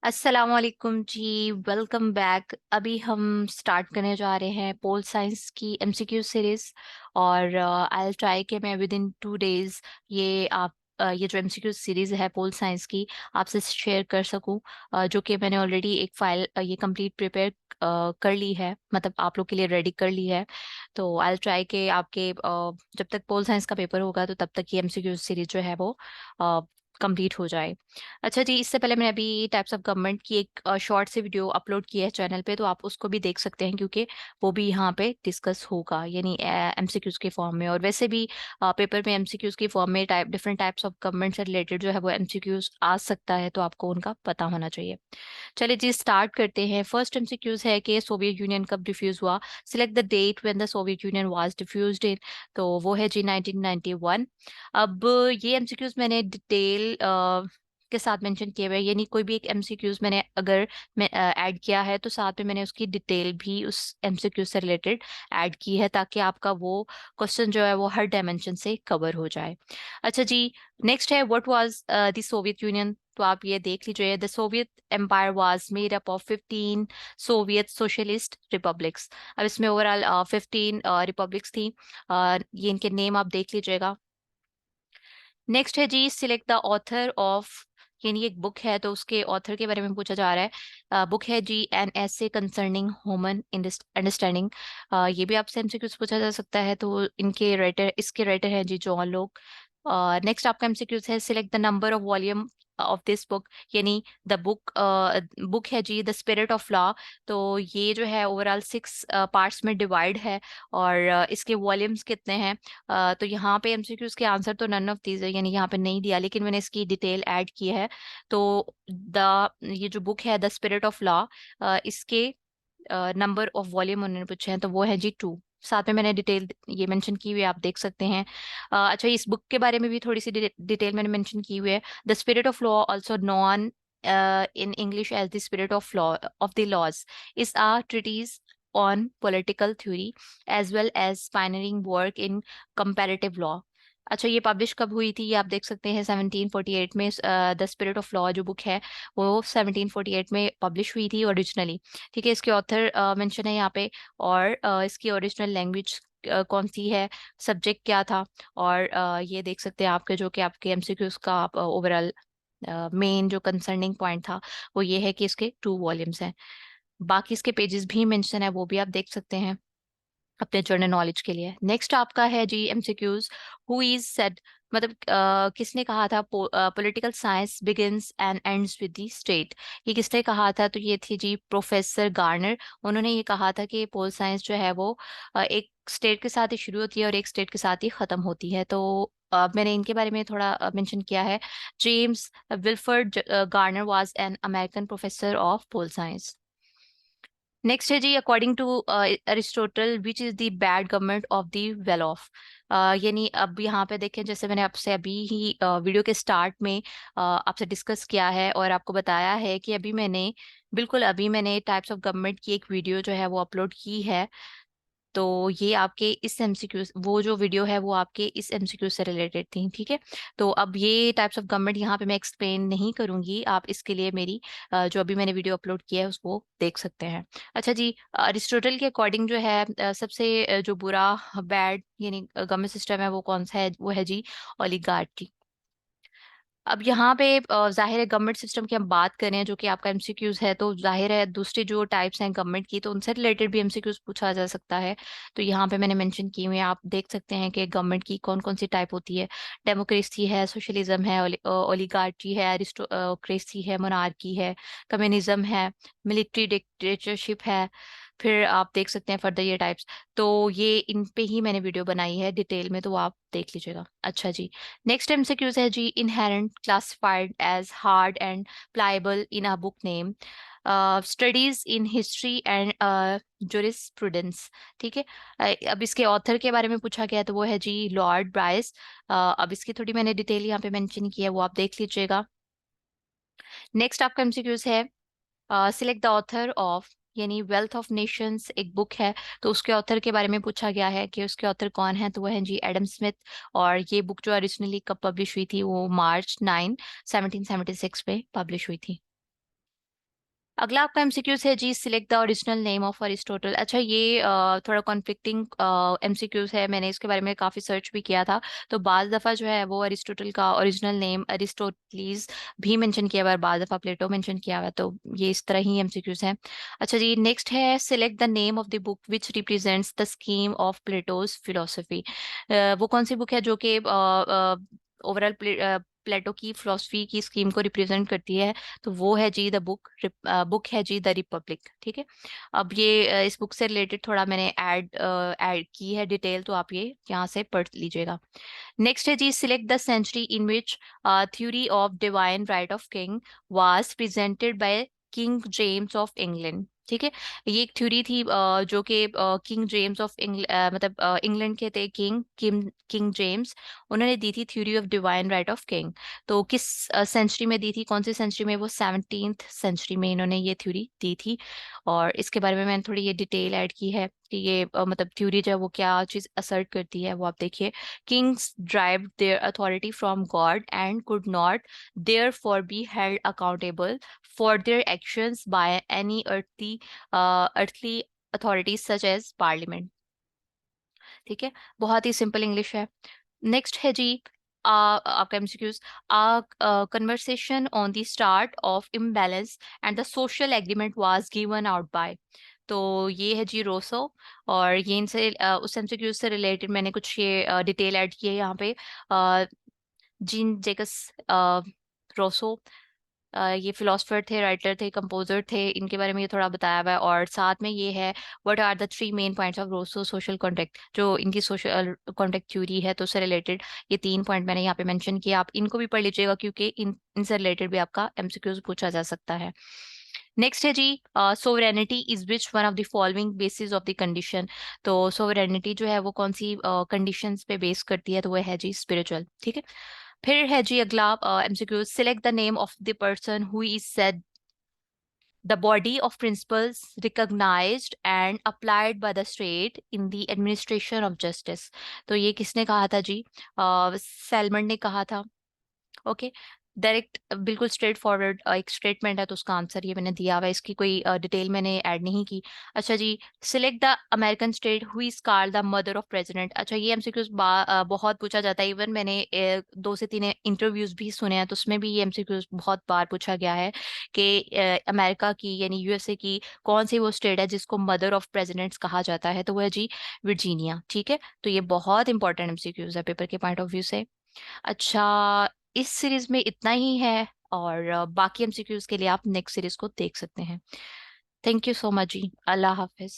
अस्सलाम वालेकुम जी। Welcome back. अभी हम स्टार्ट करने जा रहे हैं पोल साइंस की एमसीक्यू सीरीज। और आई ट्राई कि मैं विद इन 2 डेज ये जो एमसीक्यू सीरीज है पोल साइंस की आपसे शेयर कर सकूं। जो कि मैंने ऑलरेडी एक फाइल ये कंप्लीट प्रिपेयर कर ली है, मतलब आप लोग के लिए रेडी कर ली है। तो आई ट्राई कि आपके जब तक पोल साइंस का पेपर होगा तो तब तक ये एमसीक्यू सीरीज जो है वो कंप्लीट हो जाए। अच्छा जी, इससे पहले मैंने अभी टाइप्स ऑफ गवर्नमेंट की एक शॉर्ट सी वीडियो अपलोड की है चैनल पे, तो आप उसको भी देख सकते हैं क्योंकि वो भी यहाँ पे डिस्कस होगा, यानी एमसीक्यूज के फॉर्म में। और वैसे भी पेपर में एमसीक्यूज के फॉर्म में डिफरेंट टाइप्स ऑफ गवर्नमेंट से रिलेटेड जो है वो एमसीक्यूज आ सकता है, तो आपको उनका पता होना चाहिए। चलिए जी, स्टार्ट करते हैं। फर्स्ट एमसीक्यूज है कि सोवियत यूनियन कब डिफ्यूज हुआ। Select the date when the Soviet Union was diffused in. तो वो है जी 1991। अब ये एमसीक्यूज मैंने डिटेल के साथ मेंशन किए हुए हैं, यानी कोई भी एक एमसीक्यूज मैंने अगर मैं ऐड किया है तो साथ में मैंने उसकी डिटेल भी उस एमसीक्यूज से रिलेटेड ऐड की है, ताकि आपका वो क्वेश्चन जो है वो हर डायमेंशन से कवर हो जाए। अच्छा जी, नेक्स्ट है what was the Soviet Union. तो आप ये देख लीजिए, the Soviet empire was made up of 15 Soviet socialist republics. अब इसमें ओवरऑल 15 रिपब्लिक्स थी। ये इनके नेम आप देख लीजिएगा। नेक्स्ट है जी, सिलेक्ट द ऑथर ऑफ। यानी एक बुक है तो उसके ऑथर के बारे में पूछा जा रहा है। बुक है जी an essay concerning human understanding. ये भी आपसे एमसीक्यूज पूछा जा सकता है, तो इसके राइटर हैं जी जॉन लोग। नेक्स्ट आपका एमसीक्यूज है, select the number of volume of this book. यानी द बुक है जी द स्पिरिट ऑफ लॉ। तो ये जो है ओवरऑल 6 पार्ट्स में डिवाइड है। और इसके वॉल्यूम्स कितने हैं। तो यहाँ पे एमसीक्यूज के आंसर तो नन ऑफ दीज है, यानी यहाँ पे नहीं दिया, लेकिन मैंने इसकी डिटेल ऐड की है। तो ये जो बुक है द स्पिरिट ऑफ लॉ, इसके नंबर ऑफ वॉल्यूम उन्होंने पूछे हैं, तो वो है जी 2। साथ में मैंने डिटेल ये मेंशन की हुई है, आप देख सकते हैं। अच्छा, इस बुक के बारे में भी थोड़ी सी डिटेल मैंने मेंशन की हुई है। The spirit of law also non in English as the spirit of the laws is a treatise on political theory as well as pioneering work in comparative law। अच्छा, ये पब्लिश कब हुई थी ये आप देख सकते हैं 1748 में। द स्पिरिट ऑफ लॉ जो बुक है वो 1748 में पब्लिश हुई थी ओरिजिनली। ठीक है, इसके ऑथर मेंशन है यहाँ पे। और इसकी ओरिजिनल लैंग्वेज कौन सी है, सब्जेक्ट क्या था। और ये देख सकते हैं आपके जो कि आपके एमसीक्यूज का ओवरऑल मेन जो कंसर्निंग पॉइंट था वो ये है कि इसके 2 वॉल्यूम्स हैं। बाकी इसके पेजेस भी मेंशन है, वो भी आप देख सकते हैं अपने जनरल नॉलेज के लिए। नेक्स्ट आपका है जी एमसीक्यूज, हु इज सेड। मतलब किसने कहा था political science begins and ends with the state. ये किसने कहा था, तो ये थी जी प्रोफेसर गार्नर। उन्होंने ये कहा था कि पोल साइंस जो है वो एक स्टेट के साथ ही शुरू होती है और एक स्टेट के साथ ही खत्म होती है। तो मैंने इनके बारे में थोड़ा मेंशन किया है। James Wilford Garner was an American professor of pol science. Next है जी, according to Aristotle which is the bad government of the well of. यानी अब यहाँ पे देखें, जैसे मैंने आपसे अभी ही वीडियो के स्टार्ट में आपसे डिस्कस किया है और आपको बताया है कि अभी मैंने टाइप्स ऑफ गवर्नमेंट की एक वीडियो जो है वो अपलोड की है। तो ये आपके इस एमसीक्यू, वो जो वीडियो है वो आपके इस एमसीक्यू से रिलेटेड थी। ठीक है, तो अब ये टाइप्स ऑफ गवर्नमेंट यहाँ पे मैं एक्सप्लेन नहीं करूंगी, आप इसके लिए मेरी जो अभी मैंने वीडियो अपलोड किया है उसको देख सकते हैं। अच्छा जी, अरिस्टोटल के अकॉर्डिंग जो है सबसे जो बुरा बैड यानी गवर्नमेंट सिस्टम है वो कौन सा है, वो है जी ओलिगार्ची। अब यहाँ पे जाहिर है गवर्नमेंट सिस्टम की हम बात करें जो कि आपका एमसीक्यूज है, तो जाहिर है दूसरी जो टाइप्स हैं गवर्नमेंट की तो उनसे रिलेटेड भी एमसीक्यूज पूछा जा सकता है। तो यहाँ पे मैंने मेंशन की हुई है, आप देख सकते हैं कि गवर्नमेंट की कौन कौन सी टाइप होती है। डेमोक्रेसी है, सोशलिज्म है, ओलिगार्ची है, अरिस्टोक्रेसी है, मोनार्की है, कम्युनिज्म है, मिलिट्री डिक्टेटरशिप है। फिर आप देख सकते हैं फर्दर ये टाइप्स। तो ये इन पे ही मैंने वीडियो बनाई है डिटेल में, तो वो आप देख लीजिएगा। अच्छा जी, नेक्स्ट एमसीक्यूज है जी, inherent classified as hard and pliable in a book name. Studies in history and jurisprudence. ठीक है, अब इसके ऑथर के बारे में पूछा गया है, तो वो है जी लॉर्ड ब्राइस। अब इसकी थोड़ी मैंने डिटेल यहाँ पे मेंशन की है, वो आप देख लीजिएगा। नेक्स्ट आपका एमसीक्यूज है, सिलेक्ट द ऑथर ऑफ। यानी वेल्थ ऑफ नेशंस एक बुक है, तो उसके ऑथर के बारे में पूछा गया है कि उसके ऑथर कौन है, तो वो है जी एडम स्मिथ। और ये बुक जो ओरिजिनली कब पब्लिश हुई थी, वो मार्च 9 1776 में पब्लिश हुई थी। अगला आपका एमसीक्यूज है जी, select the original name of Aristotle. अच्छा, ये थोड़ा कॉन्फ्लिक्टिंग एमसीक्यूज है, मैंने इसके बारे में काफी सर्च भी किया था। तो बाज दफा जो है वो अरिस्टोटल का ओरिजिनल नेम अरिस्टोटलीज भी मेंशन किया हुआ है, बाज दफा प्लेटो मेंशन किया हुआ है, तो ये इस तरह ही एमसीक्यूज हैं। अच्छा जी, नेक्स्ट है select the name of the book which represents the scheme of Plato's philosophy. वो कौन सी बुक है जो कि ओवरऑल प्लेटो की फिलोसफी की स्कीम को रिप्रेजेंट करती है? तो वो है जी द बुक है जी द रिपब्लिक। ठीक है, अब ये इस बुक से रिलेटेड थोड़ा मैंने ऐड की है डिटेल, तो आप ये यहाँ से पढ़ लीजिएगा। नेक्स्ट है जी, select the century in which theory of divine right of king was presented by King James of England. ठीक है, ये एक थ्योरी थी जो कि किंग जेम्स ऑफ मतलब इंग्लैंड के थे किंग किंग किंग जेम्स, उन्होंने दी थी theory of divine right of king. तो किस सेंचुरी में दी थी, कौन सी सेंचुरी में? वो 17th सेंचुरी में इन्होंने ये थ्योरी दी थी। और इसके बारे में मैंने थोड़ी ये डिटेल ऐड की है कि ये मतलब थ्योरी जो है वो क्या चीज असर्ट करती है, वो आप देखिए। Kings derive their authority from God and could not therefore be held accountable for their actions by any earthly authorities such as parliament. ठीक है, बहुत ही सिंपल इंग्लिश है। नेक्स्ट है जी आपका MCQs, conversation on the start of imbalance and the social agreement was given out by. तो ये है जी रोसो, और ये इनसे उस एमसीक्यूज से रिलेटेड मैंने कुछ ये डिटेल ऐड की है यहाँ पे। जीन जेकस रोसो, ये फिलोसफर थे, राइटर थे, कंपोजर थे, इनके बारे में ये थोड़ा बताया हुआ है। और साथ में ये है what are the three main points of Rousseau social contract, जो इनकी सोशल कॉन्ट्रैक्ट थ्योरी है, तो उससे रिलेटेड ये 3 पॉइंट मैंने यहाँ पे मेंशन किया। आप इनको भी पढ़ लीजिएगा क्योंकि इनसे रिलेटेड भी आपका एमसीक्यूज पूछा जा सकता है। नेक्स्ट है जी, sovereignty is which one of the following basis of the condition. तो सोवरेनिटी जो है वो कौन सी कंडीशंस पे बेस करती है? तो वो है जी स्पिरिचुअल। ठीक है, फिर है जी अगला MCQ, select the name of the person who is said the body of principles recognised and applied by the state in the administration of justice. तो ये किसने कहा था जी? सेलमन ने कहा था। ओके, डायरेक्ट बिल्कुल स्ट्रेट फॉरवर्ड एक स्टेटमेंट है, तो उसका आंसर ये मैंने दिया हुआ है, इसकी कोई डिटेल मैंने ऐड नहीं की। अच्छा जी, select the American state who is called the mother of president. अच्छा, ये एमसीक्यूज बहुत पूछा जाता है, इवन मैंने 2 से 3 इंटरव्यूज भी सुने हैं, तो उसमें भी ये एमसीक्यूज बहुत बार पूछा गया है कि अमेरिका की यानी यूएसए की कौन सी वो स्टेट है जिसको मदर ऑफ प्रेसिडेंट्स कहा जाता है? तो वो है जी वर्जीनिया। ठीक है, तो ये बहुत इंपॉर्टेंट एमसीक्यूज है पेपर के पॉइंट ऑफ व्यू से। अच्छा, इस सीरीज में इतना ही है, और बाकी एमसीक्यूज के लिए आप नेक्स्ट सीरीज को देख सकते हैं। थैंक यू सो मच जी, अल्लाह हाफिज।